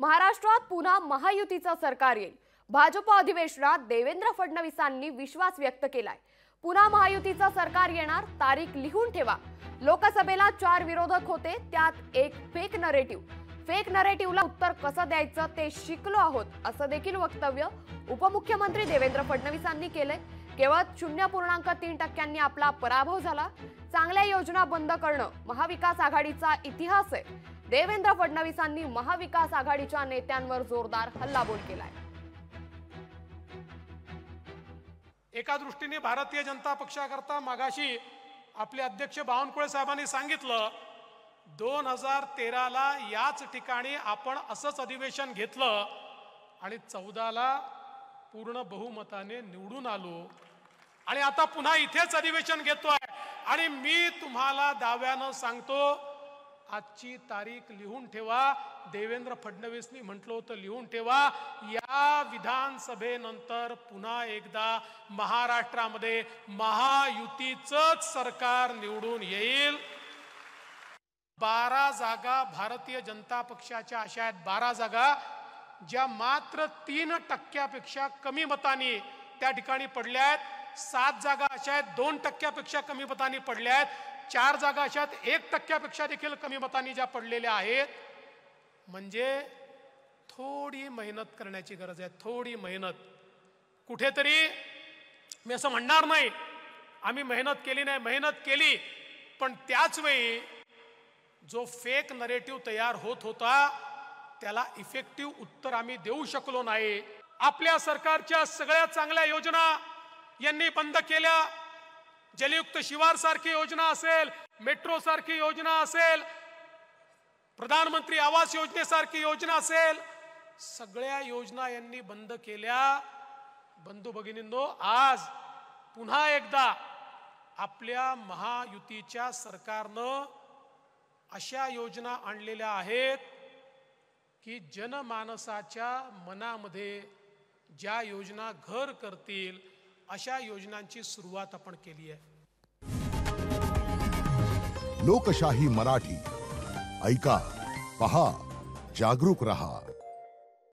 महाराष्ट्रात पुन्हा महायुतीचं सरकार येईल। भाजप अधिवेशनात देवेंद्र फडणवीसांनी विश्वास व्यक्त केलाय। पुन्हा महायुतीचं सरकार येणार, तारीख लिहून ठेवा। लोकसभेला 4 विरोधक होते, त्यात एक फेक नरेटिव्हला उत्तर कसं द्यायचं ते शिकलो आहोत, असं देखील वक्तव्य उपमुख्यमंत्री देवेंद्र फडणवीसांनी केले। केवळ 0.3% आपला पराभव झाला। चांगल्या योजना बंद करणं महाविकास आघाडीचा इतिहास आहे। देवेंद्र फडणवीसांनी महाविकास आघाडीच्या नेत्यांवर जोरदार हल्लाबोल केलाय। एका दृष्टीने भारतीय जनता पक्षाकरता मागाशी आपले अध्यक्ष बावनकुळे साहेबांनी सांगितलं, 2013 ला याच ठिकाणी आपण असंच अधिवेशन घेतलं आणि 14 ला पूर्ण बहुमताने निवडून आलो आणि आता पुन्हा इथेच अधिवेशन घेतोय। आणि मी तुम्हाला दाव्यानं सांगतो, आजची तारीख लिहून ठेवा। देवेंद्र फडणवीसनी म्हटलं होतं लिहून ठेवा, या विधानसभेनंतर पुन्हा एकदा महाराष्ट्रामध्ये महायुतीचंच सरकार निवडून येईल। 12 जागा भारतीय जनता पक्षाच्या अशा आहेत, 12 जागा ज्या मात्र 3% कमी मतांनी त्या ठिकाणी पडल्या आहेत। 7 जागा अशा आहेत 2% कमी मतांनी पडल्या आहेत। 4 जागा अशा आहेत 1% देखील कमी मतांनी ज्या पडलेल्या आहेत। म्हणजे थोडी मेहनत करण्याची गरज आहे, थोडी मेहनत। कुठेतरी मी असं म्हणणार नाही आम्ही मेहनत केली नाही, मेहनत केली, पण त्याच वेळी जो फेक नरेटिव्ह तयार होत होता त्याला इफेक्टिव्ह उत्तर आम्ही देऊ शकलो नाही। आपल्या सरकारच्या सगळ्या चांगल्या योजना यांनी बंद केल्या। जलयुक्त शिवार सारखी योजना असेल, मेट्रो सारखी योजना असेल, प्रधानमंत्री आवास योजनेसारखी योजना असेल, सगळ्या योजना यांनी बंद केल्या। बंधू भगिनींनो, आज पुन्हा एकदा आपल्या महायुतीच्या सरकारनं अशा योजना आणलेल्या आहेत की जनमानसाच्या मनामध्ये ज्या योजना घर करतील अशा योजनांची सुरुवात आपण केली आहे। लोकशाही मराठी ऐका, पहा, जागरूक रहा।